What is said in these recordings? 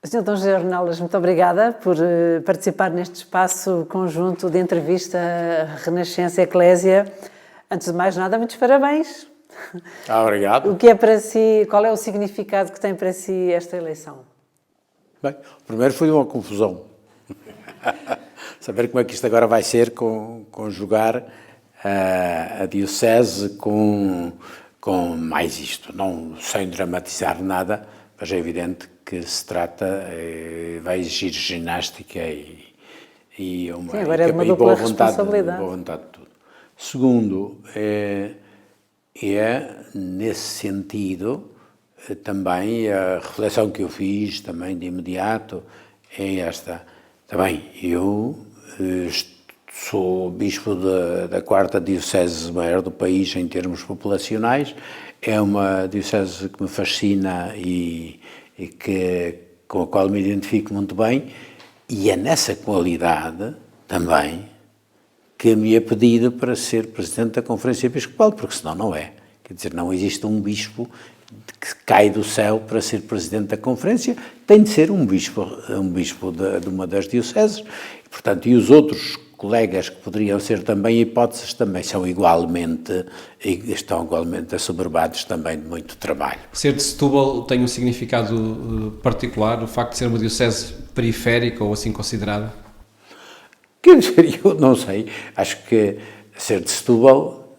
Sr. Dom José Ornelas, muito obrigada por participar neste espaço conjunto de entrevista Renascença Eclésia. Antes de mais nada, muitos parabéns. Obrigado. O que é para si, qual é o significado que tem para si esta eleição? Bem, primeiro foi uma confusão. Saber como é que isto agora vai ser conjugar a diocese com mais isto. Não sem dramatizar nada, mas é evidente que se trata, vai exigir ginástica e uma, Sim, agora é uma dupla responsabilidade. Boa vontade de tudo. Segundo, é nesse sentido também a reflexão que eu fiz também de imediato é esta. Também eu sou bispo da quarta diocese maior do país em termos populacionais. É uma diocese que me fascina e com a qual me identifico muito bem, e é nessa qualidade também que me é pedido para ser Presidente da Conferência Episcopal, porque senão não é. Quer dizer, não existe um bispo que cai do céu para ser Presidente da Conferência, tem de ser um bispo de uma das dioceses, e, portanto, e os outros colegas que poderiam ser também hipóteses também estão igualmente assoberbados também de muito trabalho. Ser de Setúbal tem um significado particular, o facto de ser uma diocese periférica ou assim considerada? Quer dizer, eu não sei, acho que ser de Setúbal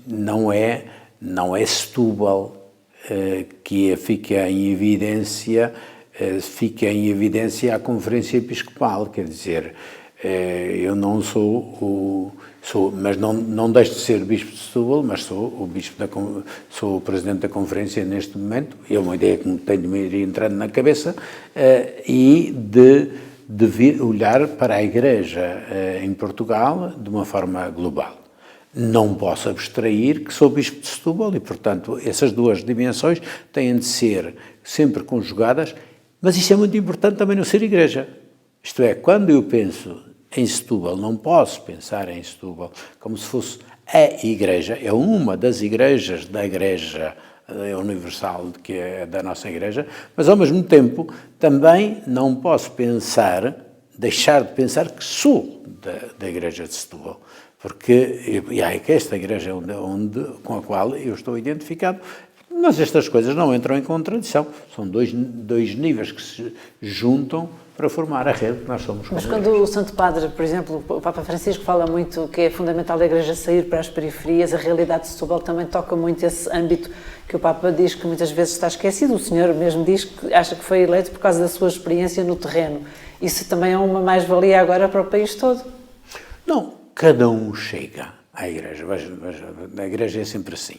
não é Setúbal que fica em evidência a Conferência Episcopal, quer dizer, eu não sou mas não deixo de ser bispo de Setúbal, mas sou o presidente da conferência neste momento. É uma ideia que me tenho de me ir entrando na cabeça e de vir olhar para a Igreja em Portugal de uma forma global. Não posso abstrair que sou bispo de Setúbal e, portanto, essas duas dimensões têm de ser sempre conjugadas, mas isto é muito importante também no ser Igreja. Isto é, quando eu penso em Setúbal, não posso pensar em Setúbal como se fosse a Igreja, é uma das igrejas da Igreja Universal, que é da nossa Igreja, mas ao mesmo tempo também não posso deixar de pensar que sou da Igreja de Setúbal, porque é que esta Igreja com a qual eu estou identificado. Mas estas coisas não entram em contradição, são dois níveis que se juntam para formar a rede que nós somos. Mas quando o Santo Padre, por exemplo, o Papa Francisco fala muito que é fundamental a Igreja sair para as periferias, a realidade de Setúbal também toca muito esse âmbito que o Papa diz que muitas vezes está esquecido. O senhor mesmo diz que acha que foi eleito por causa da sua experiência no terreno. Isso também é uma mais-valia agora para o país todo? Não, cada um chega à Igreja. Veja, a Igreja é sempre assim.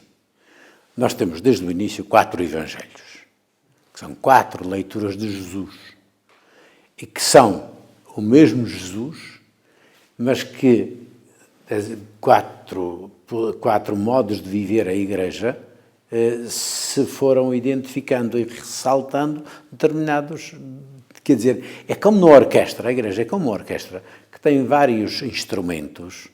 Nós temos desde o início 4 evangelhos, que são 4 leituras de Jesus, e que são o mesmo Jesus, mas que 4 modos de viver a Igreja se foram identificando e ressaltando determinados. Quer dizer, é como na orquestra, a Igreja é como uma orquestra que tem vários instrumentos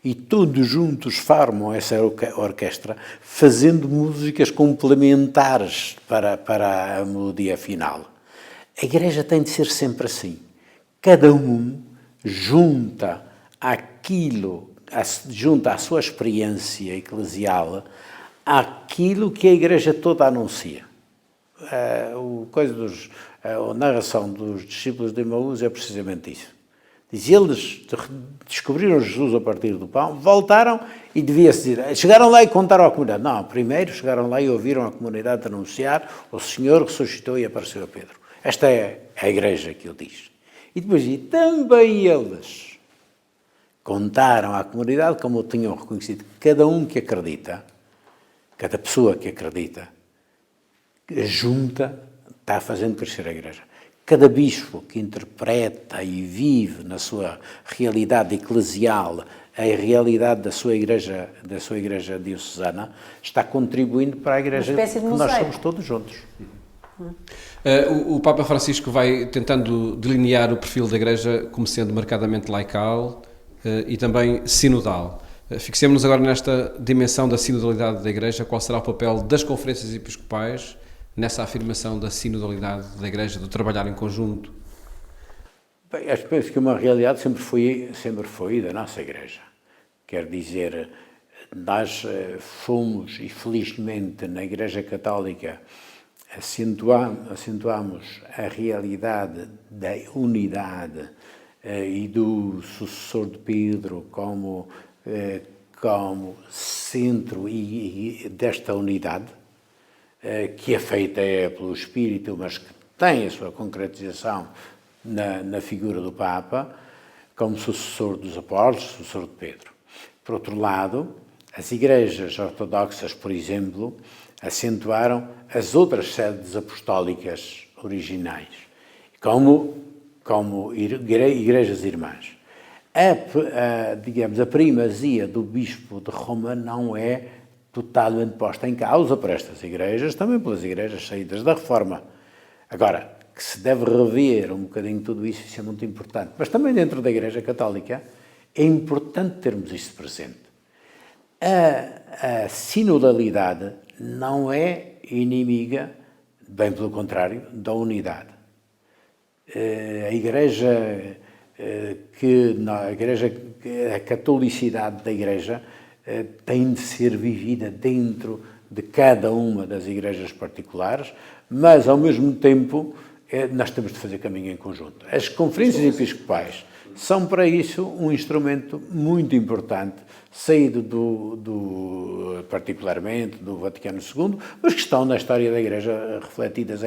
e todos juntos formam essa orquestra, fazendo músicas complementares para a melodia final. A Igreja tem de ser sempre assim. Cada um junta a sua experiência eclesial àquilo que a Igreja toda anuncia. A narração dos discípulos de Emaús é precisamente isso. Diz, eles descobriram Jesus a partir do pão, voltaram e devia-se dizer, chegaram lá e contaram à comunidade. Não, primeiro chegaram lá e ouviram a comunidade anunciar, o Senhor ressuscitou e apareceu a Pedro. Esta é a Igreja que ele diz. E depois também eles contaram à comunidade como tinham reconhecido. Cada um que acredita, cada pessoa que acredita, junta, está fazendo crescer a Igreja. Cada bispo que interpreta e vive na sua realidade eclesial a realidade da sua igreja diocesana está contribuindo para a Igreja que nós somos todos juntos. O Papa Francisco vai tentando delinear o perfil da Igreja como sendo marcadamente laical e também sinodal. Fixemos-nos agora nesta dimensão da sinodalidade da Igreja. Qual será o papel das conferências episcopais nessa afirmação da sinodalidade da Igreja, do trabalhar em conjunto? Bem, acho que uma realidade sempre foi da nossa Igreja. Quer dizer, nós fomos, e felizmente na Igreja Católica, acentuamos a realidade da unidade e do sucessor de Pedro como centro e desta unidade, que é feita pelo Espírito, mas que tem a sua concretização na figura do Papa, como sucessor dos apóstolos, sucessor de Pedro. Por outro lado, as igrejas ortodoxas, por exemplo, acentuaram as outras sedes apostólicas originais, como igrejas irmãs. Digamos, a primazia do bispo de Roma não é totalmente posta em causa por estas igrejas, também pelas igrejas saídas da Reforma. Agora, que se deve rever um bocadinho tudo isso, isso é muito importante. Mas também dentro da Igreja Católica é importante termos isto presente. A sinodalidade não é inimiga, bem pelo contrário, da unidade. A catolicidade da Igreja tem de ser vivida dentro de cada uma das igrejas particulares, mas, ao mesmo tempo, nós temos de fazer caminho em conjunto. As conferências episcopais são, para isso, um instrumento muito importante, saído particularmente do Vaticano II, mas que estão na história da Igreja refletidas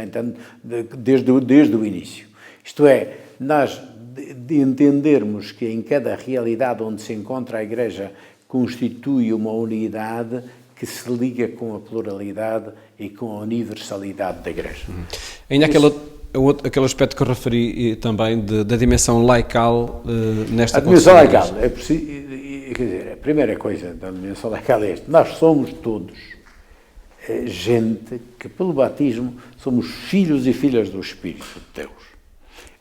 desde o início. Isto é, nós de entendermos que em cada realidade onde se encontra a Igreja constitui uma unidade que se liga com a pluralidade e com a universalidade da Igreja. Ainda aquele aspecto que eu referi também da dimensão laical nesta dimensão laical, quer dizer, a primeira coisa da dimensão laical é esta: nós somos todos gente que, pelo batismo, somos filhos e filhas do Espírito de Deus.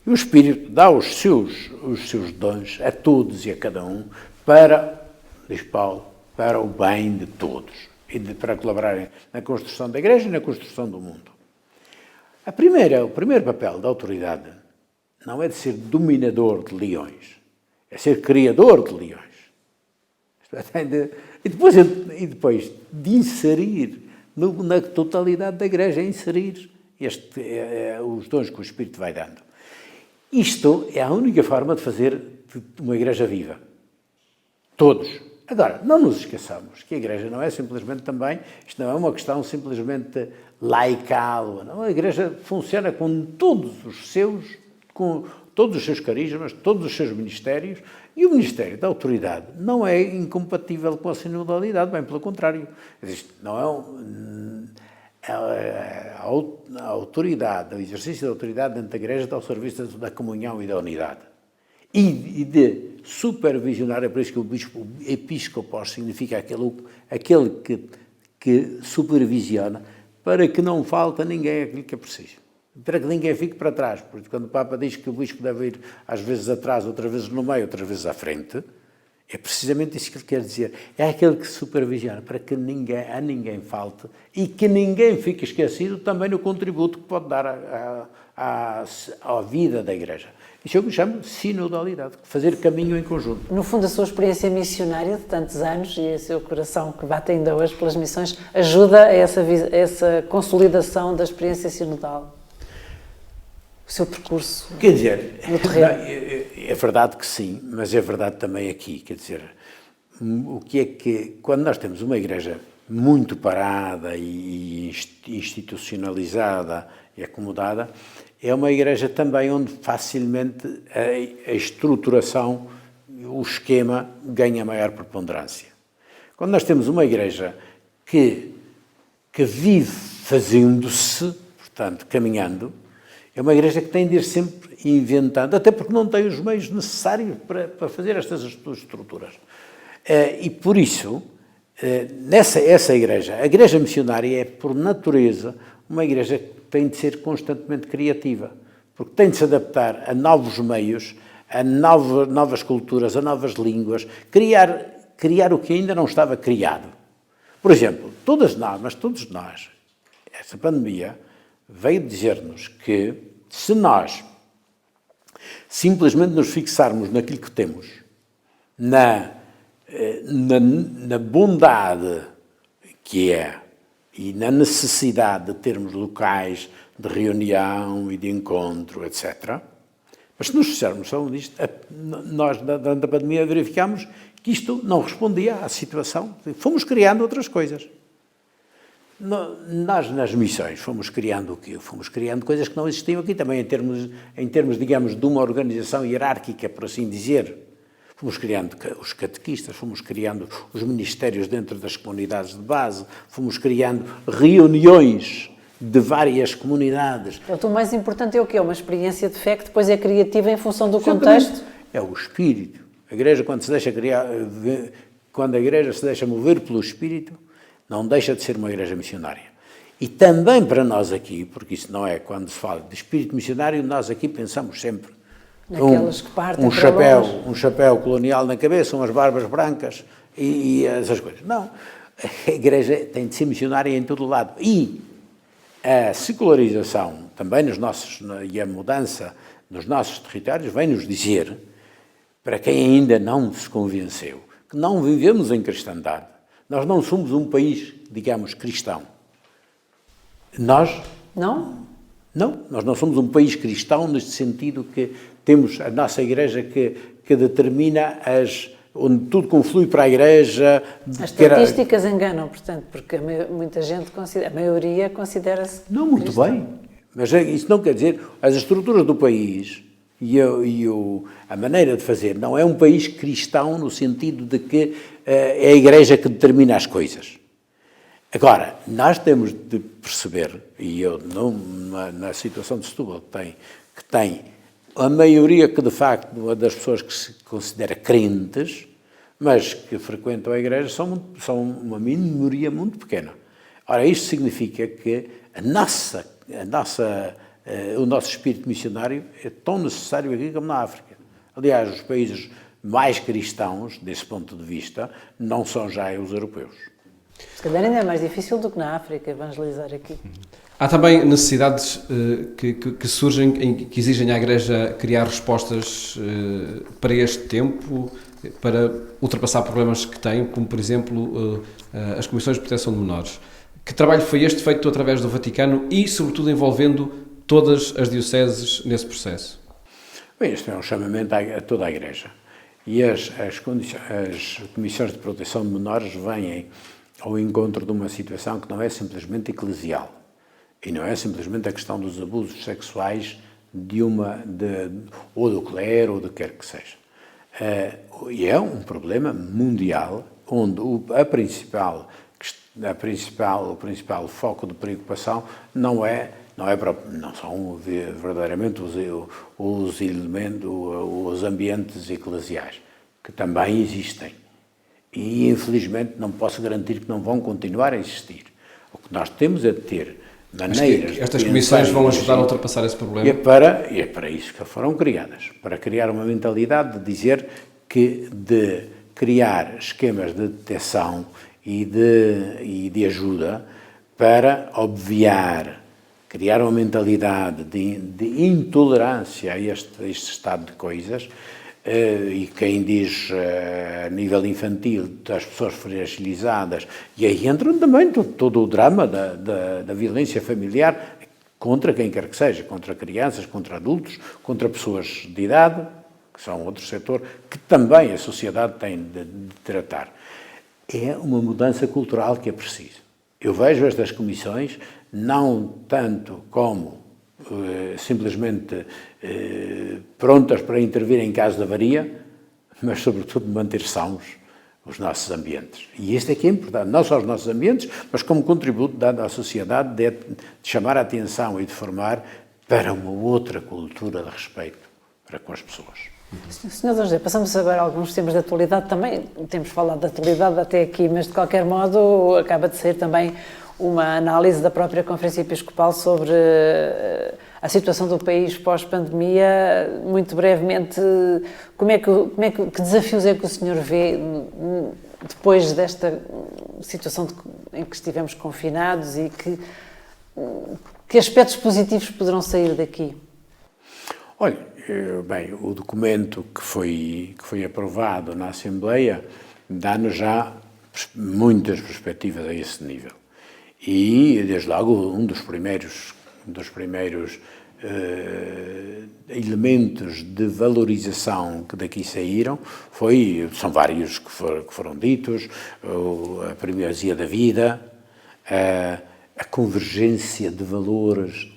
E o Espírito dá os seus dons a todos e a cada um para, diz Paulo, para o bem de todos e para colaborarem na construção da Igreja e na construção do mundo. O primeiro papel da autoridade não é de ser dominador de leões, é ser criador de leões. E depois de inserir na totalidade da Igreja, inserir os dons que o Espírito vai dando. Isto é a única forma de fazer uma Igreja viva. Todos. Agora, não nos esqueçamos que a Igreja não é simplesmente também, isto não é uma questão simplesmente laical, não. A Igreja funciona com todos os seus carismas, todos os seus ministérios, e o Ministério da Autoridade não é incompatível com a sinodalidade, bem pelo contrário. A autoridade, o exercício da autoridade dentro da Igreja está ao serviço da comunhão e da unidade. E de supervisionar, é por isso que o bispo episcopos significa aquele que supervisiona, para que não falte a ninguém aquilo que é preciso. Para que ninguém fique para trás, porque quando o Papa diz que o bispo deve ir às vezes atrás, outras vezes no meio, outras vezes à frente, é precisamente isso que ele quer dizer. É aquele que supervisiona, para que a ninguém falte e que ninguém fique esquecido também no contributo que pode dar à vida da Igreja. Isso é o que eu chamo de sinodalidade, fazer caminho em conjunto. No fundo, a sua experiência missionária de tantos anos e o seu coração que bate ainda hoje pelas missões ajuda a essa consolidação da experiência sinodal. O seu percurso. Quer dizer, no terreno. É verdade que sim, mas é verdade também aqui. Quer dizer, o que é que, quando nós temos uma Igreja muito parada e institucionalizada e acomodada, é uma Igreja também onde facilmente a estruturação, o esquema, ganha maior preponderância. Quando nós temos uma Igreja que vive fazendo-se, portanto, caminhando, é uma Igreja que tem de ir sempre inventando, até porque não tem os meios necessários para fazer estas estruturas. E por isso, essa Igreja, a Igreja missionária é, por natureza, uma Igreja que tem de ser constantemente criativa, porque tem de se adaptar a novos meios, a novas culturas, a novas línguas, criar o que ainda não estava criado. Por exemplo, todos nós, esta pandemia veio dizer-nos que se nós simplesmente nos fixarmos naquilo que temos, na bondade que é e na necessidade de termos locais de reunião e de encontro, etc. Mas se nos fizermos só disto, nós, durante a pandemia, verificámos que isto não respondia à situação. Fomos criando outras coisas. Nós, nas missões, fomos criando o quê? Fomos criando coisas que não existiam aqui também, em termos, digamos, de uma organização hierárquica, por assim dizer. Fomos criando os catequistas, fomos criando os ministérios dentro das comunidades de base, fomos criando reuniões de várias comunidades. Então, o mais importante é o quê? É uma experiência de fé que depois é criativa em função do contexto? É o Espírito. A Igreja, quando a Igreja se deixa mover pelo Espírito, não deixa de ser uma igreja missionária. E também para nós aqui, porque isso não é quando se fala de espírito missionário, nós aqui pensamos sempre naquelas que partem um chapéu colonial na cabeça, umas barbas brancas e essas coisas. Não, a igreja tem de ser missionária em todo o lado. E a secularização também e a mudança nos nossos territórios vem-nos dizer, para quem ainda não se convenceu, que não vivemos em cristandade. Nós não somos um país, digamos, cristão. Nós... Não? Não, nós não somos um país cristão neste sentido que temos a nossa igreja que determina onde tudo conflui para a igreja. As estatísticas enganam, portanto, porque muita gente a maioria considera-se não, muito cristão. Bem, mas isso não quer dizer, as estruturas do país a maneira de fazer não é um país cristão no sentido de que é a igreja que determina as coisas. Agora, nós temos de perceber, e eu na situação de Setúbal que tem a maioria que de facto das pessoas que se considera crentes, mas que frequentam a igreja, são uma minoria muito pequena. Ora, isto significa que o nosso espírito missionário é tão necessário aqui como na África. Aliás, os países mais cristãos, desse ponto de vista, não são já os europeus. Se calhar ainda é mais difícil do que na África evangelizar aqui. Há também necessidades que surgem, que exigem à Igreja criar respostas para este tempo, para ultrapassar problemas que tem, como, por exemplo, as Comissões de Proteção de Menores. Que trabalho foi este feito através do Vaticano e, sobretudo, envolvendo todas as dioceses nesse processo? Bem, este é um chamamento a toda a Igreja. E as Comissões de Proteção de Menores vêm ao encontro de uma situação que não é simplesmente eclesial. E não é simplesmente a questão dos abusos sexuais ou do clero, ou do que quer que seja. E é um problema mundial, onde o principal foco de preocupação não são verdadeiramente os ambientes eclesiais, que também existem. E, infelizmente, não posso garantir que não vão continuar a existir. O que nós temos é de ter maneiras... Estas comissões vão ajudar a ultrapassar esse problema? E é para isso que foram criadas. Para criar uma mentalidade de dizer de criar esquemas de detecção e de ajuda para obviar, criar uma mentalidade de intolerância a este estado de coisas. E quem diz a nível infantil das pessoas fragilizadas, e aí entra também todo o drama da violência familiar contra quem quer que seja, contra crianças, contra adultos, contra pessoas de idade, que são outro setor que também a sociedade tem de tratar. É uma mudança cultural que é preciso. Eu vejo estas comissões não tanto como simplesmente prontas para intervir em caso de avaria, mas sobretudo manter sãos os nossos ambientes. E este é que é importante, não só os nossos ambientes, mas como contributo dado à sociedade de chamar a atenção e de formar para uma outra cultura de respeito para com as pessoas. Sr. Dom José, passamos agora a alguns temas de atualidade também, temos falado de atualidade até aqui, mas de qualquer modo acaba de sair também uma análise da própria Conferência Episcopal sobre a situação do país pós-pandemia. Muito brevemente, que desafios é que o senhor vê depois desta situação em que estivemos confinados e que Que aspectos positivos poderão sair daqui? Olha, bem, o documento que foi aprovado na Assembleia dá-nos já muitas perspectivas a esse nível. E, desde logo, um dos primeiros elementos de valorização que daqui saíram são vários que foram ditos: a primazia da vida, a convergência de valores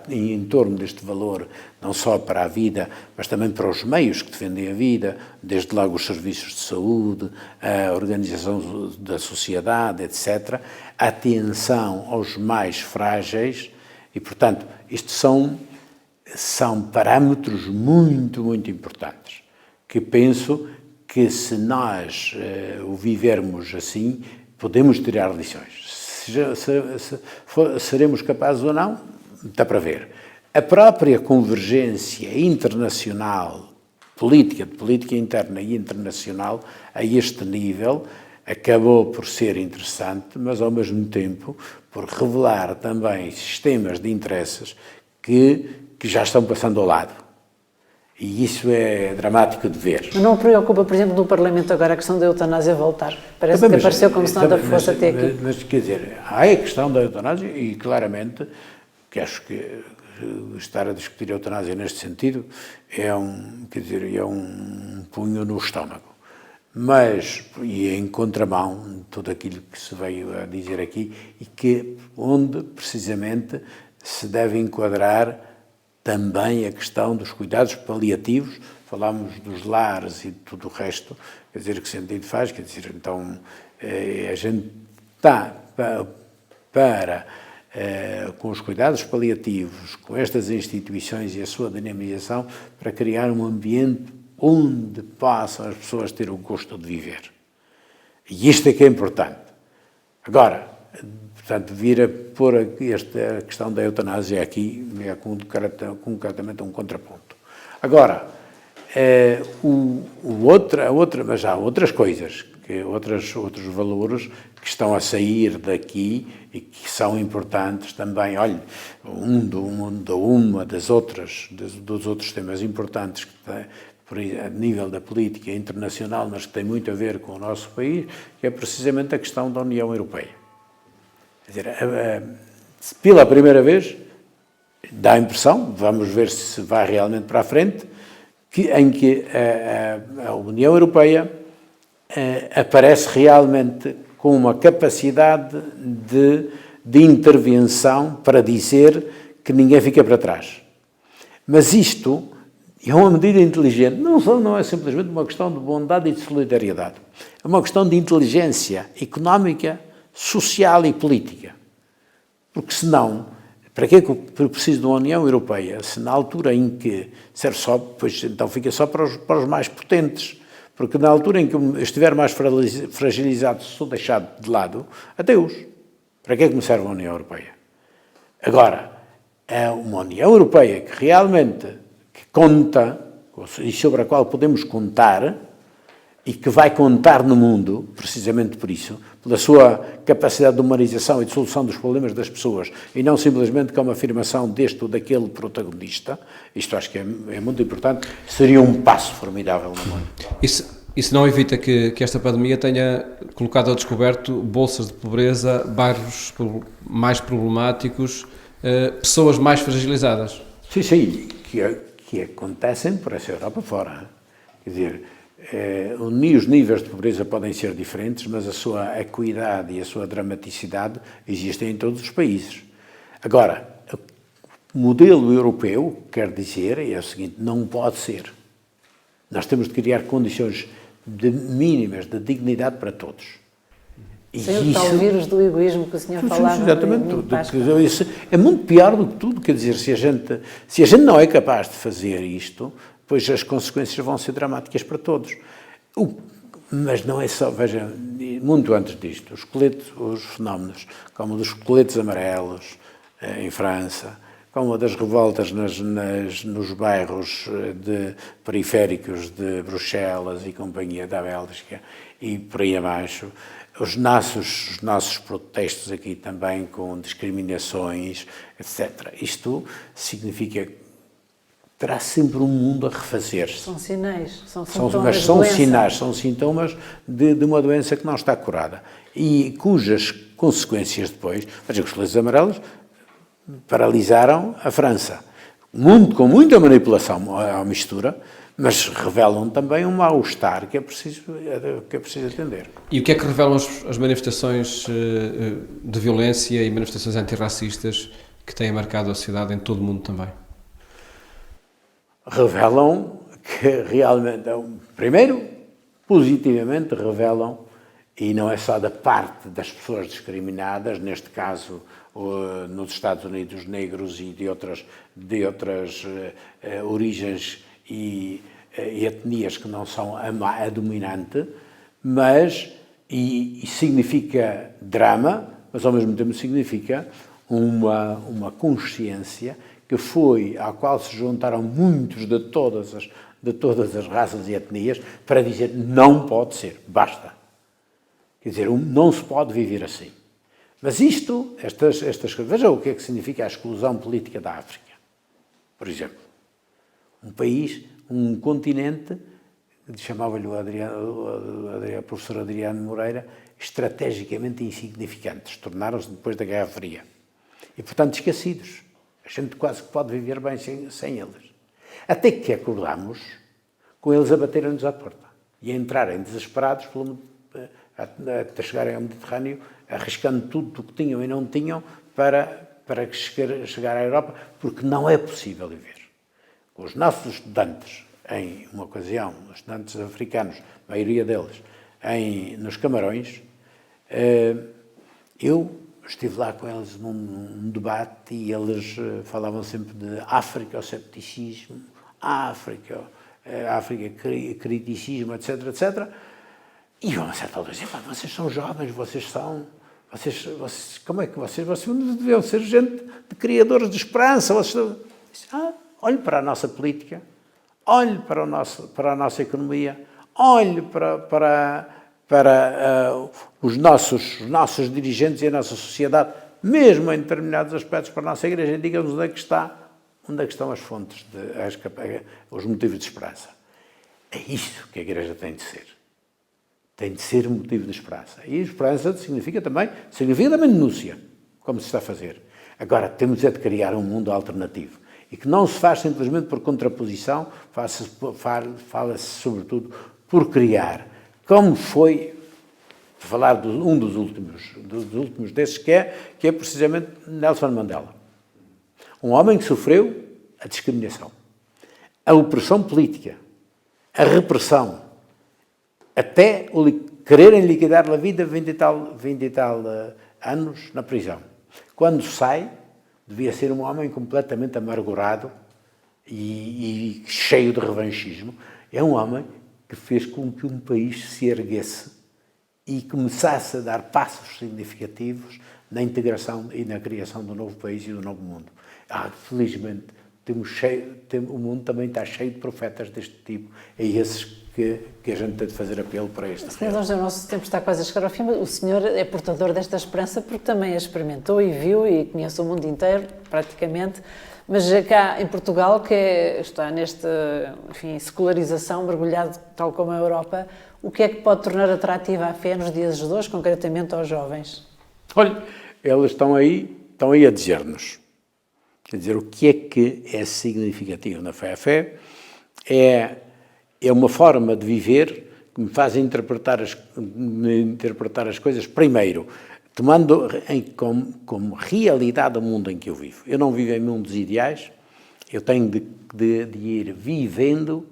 em torno deste valor, não só para a vida, mas também para os meios que defendem a vida, desde logo os serviços de saúde, a organização da sociedade, etc., a atenção aos mais frágeis. E, portanto, isto são parâmetros muito, muito importantes, que penso que, se nós o vivermos assim, podemos tirar lições. Seremos capazes ou não, está para ver. A própria convergência internacional, de política interna e internacional, a este nível, acabou por ser interessante, mas ao mesmo tempo por revelar também sistemas de interesses que já estão passando ao lado. E isso é dramático de ver. Mas não preocupa, por exemplo, no Parlamento agora a questão da eutanásia voltar? Parece também, que apareceu como se nada fosse até aqui. Mas, quer dizer, há a questão da eutanásia e, claramente, que acho que estar a discutir a eutanásia neste sentido é um punho no estômago. Mas, e em contramão, tudo aquilo que se veio a dizer aqui, e que onde, precisamente, se deve enquadrar também a questão dos cuidados paliativos. Falámos dos lares e de tudo o resto, quer dizer, que sentido faz? Quer dizer, então, a gente está com os cuidados paliativos, com estas instituições e a sua dinamização, para criar um ambiente onde possam as pessoas ter o gosto de viver. E isto é que é importante. Agora, portanto, vir a pôr a questão da eutanásia aqui é concretamente um contraponto. Agora, mas há outras coisas, outros valores que estão a sair daqui e que são importantes também. Olha, dos outros temas importantes que tem, a nível da política internacional, mas que tem muito a ver com o nosso país, que é precisamente a questão da União Europeia. Quer dizer, pela primeira vez, dá a impressão, vamos ver se vai realmente para a frente, em que a União Europeia aparece realmente com uma capacidade de intervenção para dizer que ninguém fica para trás. Mas isto é uma medida inteligente, não é simplesmente uma questão de bondade e de solidariedade. É uma questão de inteligência económica, social e política. Porque senão, para que é que eu preciso de uma União Europeia, se na altura em que serve só, pois então fica só para os mais potentes, porque na altura em que eu estiver mais fragilizado, se sou deixado de lado, adeus. Para que é que me serve a União Europeia? Agora, é uma União Europeia que realmente conta, e sobre a qual podemos contar, e que vai contar no mundo, precisamente por isso, pela sua capacidade de humanização e de solução dos problemas das pessoas, e não simplesmente como afirmação deste ou daquele protagonista. Isto acho que é muito importante, seria um passo formidável no mundo. Isso não evita que esta pandemia tenha colocado ao descoberto bolsas de pobreza, bairros mais problemáticos, pessoas mais fragilizadas? Sim, que acontecem por essa Europa fora. Quer dizer, os níveis de pobreza podem ser diferentes, mas a sua acuidade e a sua dramaticidade existem em todos os países. Agora, o modelo europeu, quer dizer, é o seguinte: não pode ser. Nós temos de criar condições mínimas de dignidade para todos. Sem o tal vírus do egoísmo que o senhor falava. Exatamente. Isso é muito pior do que tudo. Quer dizer, se a gente não é capaz de fazer isto, pois as consequências vão ser dramáticas para todos. Mas não é só, veja, muito antes disto, os fenómenos, como dos coletes amarelos em França, como das revoltas nos bairros periféricos de Bruxelas e companhia da Bélgica, e por aí abaixo, os nossos protestos aqui também com discriminações, etc. Isto significa que terá sempre um mundo a refazer-se. São sinais, são sintomas Mas de são doença. sinais, são sintomas de uma doença que não está curada e cujas consequências depois, veja que os coletes amarelos paralisaram a França, com muita manipulação à mistura, mas revelam também um mal-estar que é preciso atender. E o que é que revelam as manifestações de violência e manifestações antirracistas que têm marcado a sociedade em todo o mundo também? Revelam que realmente, primeiro, positivamente revelam, e não é só da parte das pessoas discriminadas, neste caso nos Estados Unidos, os negros e de outras origens e etnias que não são a dominante, mas, e significa drama, mas ao mesmo tempo significa uma consciência à qual se juntaram muitos de todas as raças e etnias para dizer não pode ser, basta. Quer dizer, não se pode viver assim. Mas estas coisas, veja o que é que significa a exclusão política da África. Por exemplo, um continente, chamava-lhe o professor Adriano Moreira, estrategicamente insignificantes, tornaram-se depois da Guerra Fria. E, portanto, esquecidos. A gente quase que pode viver bem sem eles. Até que acordámos com eles a baterem-nos à porta e a entrarem desesperados até chegarem ao Mediterrâneo, arriscando tudo o que tinham e não tinham para chegar à Europa, porque não é possível viver. Os nossos estudantes, em uma ocasião, os estudantes africanos, a maioria deles, nos Camarões, eu estive lá com eles num debate e eles falavam sempre de África, o cepticismo, África, criticismo, etc, etc. E eu, a certa altura, dizia, vocês são jovens, como é que vocês deviam ser gente de criadores de esperança. Olhe para a nossa política, olhe para a nossa economia, olhe para os nossos dirigentes e a nossa sociedade, mesmo em determinados aspectos para a nossa Igreja, diga-nos onde é que estão as fontes, os motivos de esperança. É isso que a Igreja tem de ser. Tem de ser um motivo de esperança. E esperança significa também denúncia, como se está a fazer. Agora, temos de criar um mundo alternativo. E que não se faz simplesmente por contraposição, fala-se sobretudo por criar. Como foi, falar de um dos últimos desses, que é precisamente Nelson Mandela. Um homem que sofreu a discriminação, a opressão política, a repressão, até quererem liquidar-lhe a vida 20 e tal anos na prisão. Quando sai, devia ser um homem completamente amargurado e cheio de revanchismo. É um homem que fez com que um país se erguesse e começasse a dar passos significativos na integração e na criação do novo país e do novo mundo. Felizmente, o mundo também está cheio de profetas deste tipo. É esses que a gente tem de fazer apelo para esta. Senhor, o nosso tempo está quase a chegar ao fim, mas o senhor é portador desta esperança porque também a experimentou e viu e conhece o mundo inteiro, praticamente, mas cá em Portugal, que está nesta, secularização, mergulhado tal como a Europa, o que é que pode tornar atrativa a fé nos dias de hoje, concretamente aos jovens? Olha, eles estão aí a dizer-nos. Quer dizer, o que é significativo na fé? A fé é uma forma de viver que me faz interpretar as coisas, primeiro, tomando como realidade o mundo em que eu vivo. Eu não vivo em mundos ideais, eu tenho de ir vivendo,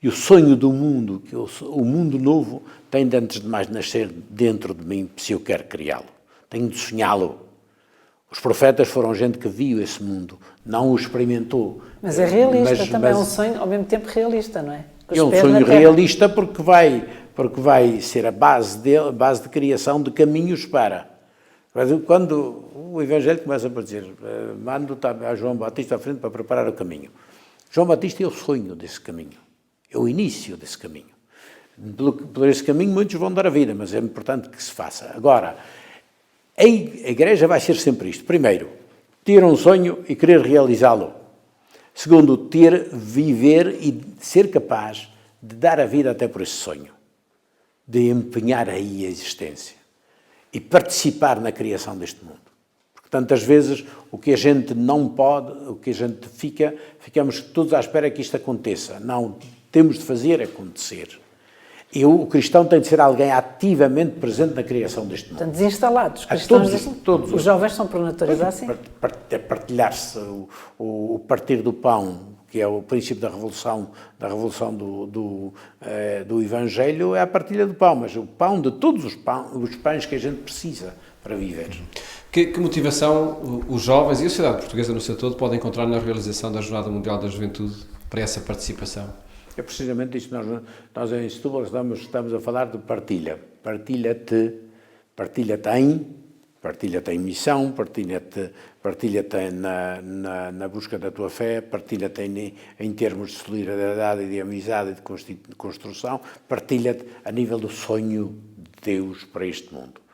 e o sonho do mundo, o mundo novo, tem de, antes de mais, nascer dentro de mim, se eu quero criá-lo. Tenho de sonhá-lo. Os profetas foram gente que viu esse mundo, não o experimentou. Mas é realista, também é um sonho, ao mesmo tempo realista, não é? É um sonho realista porque vai ser a base de criação de caminhos para. Quando o Evangelho começa por dizer, mando a João Batista à frente para preparar o caminho. João Batista é o sonho desse caminho, é o início desse caminho. Por esse caminho muitos vão dar a vida, mas é importante que se faça. Agora, a Igreja vai ser sempre isto. Primeiro, ter um sonho e querer realizá-lo. Segundo, viver e ser capaz de dar a vida até por esse sonho. De empenhar aí a existência. E participar na criação deste mundo. Porque tantas vezes o que a gente não pode, o que a gente ficamos todos à espera que isto aconteça. Não, temos de fazer acontecer. E o cristão tem de ser alguém ativamente presente na criação deste mundo. Portanto, desinstalados. Cristãos, todos. Os jovens são por natureza assim. Partilhar-se, o partir do pão, que é o princípio da revolução do Evangelho, é a partilha do pão, mas o pão de todos os pães que a gente precisa para viver. Que motivação os jovens e a sociedade portuguesa no seu todo podem encontrar na realização da Jornada Mundial da Juventude para essa participação? É precisamente isto. Nós em Setúbal estamos a falar de partilha. Partilha tem missão, partilha-te na busca da tua fé, partilha-te em termos de solidariedade e de amizade e de construção, partilha-te a nível do sonho de Deus para este mundo.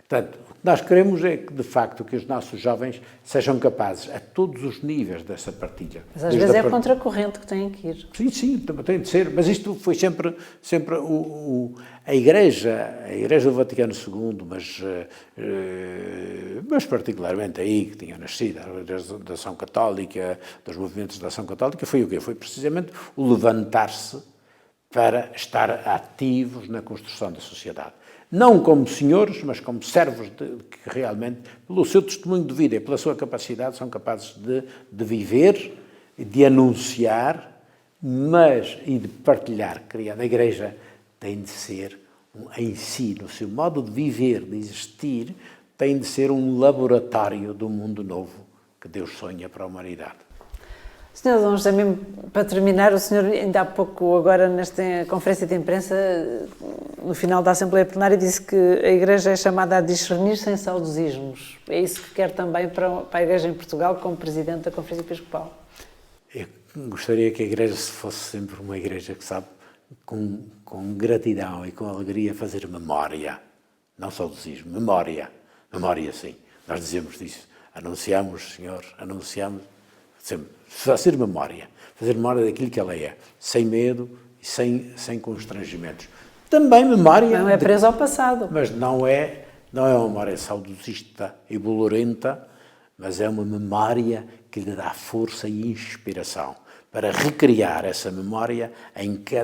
Portanto, o que nós queremos é que, de facto, que os nossos jovens sejam capazes, a todos os níveis dessa partilha. Mas às vezes é a contracorrente que têm que ir. Sim, tem de ser. Mas isto foi sempre a Igreja do Vaticano II, mas particularmente aí que tinha nascido, a Igreja da Ação Católica, dos movimentos da Ação Católica, foi o quê? Foi precisamente o levantar-se para estar ativos na construção da sociedade. Não como senhores, mas como servos que realmente, pelo seu testemunho de vida e pela sua capacidade, são capazes de viver, de anunciar, e de partilhar. A Igreja tem de ser, em si, no seu modo de viver, de existir, tem de ser um laboratório do mundo novo que Deus sonha para a humanidade. Sr. Dom José, mesmo para terminar, o senhor ainda há pouco, agora nesta conferência de imprensa, no final da Assembleia Plenária, disse que a Igreja é chamada a discernir sem saudosismos. É isso que quer também para a Igreja em Portugal, como Presidente da Conferência Episcopal? Eu gostaria que a Igreja fosse sempre uma Igreja que sabe, com gratidão e com alegria, fazer memória. Não saudosismo, memória. Memória, sim. Nós dizemos disso. Anunciamos, Senhor, anunciamos. Sempre. Fazer memória daquilo que ela é, sem medo e sem constrangimentos. Também memória... Não é presa ao passado. Mas não é uma memória saudosista e bolorenta, mas é uma memória que lhe dá força e inspiração para recriar essa memória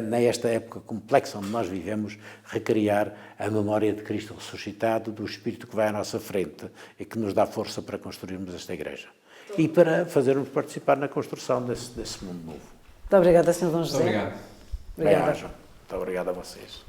nesta época complexa onde nós vivemos, recriar a memória de Cristo ressuscitado, do Espírito que vai à nossa frente e que nos dá força para construirmos esta Igreja. E para fazermos participar na construção desse mundo novo. Muito obrigada, Sr. Dom José. Muito obrigado. Obrigada. Muito obrigado a vocês.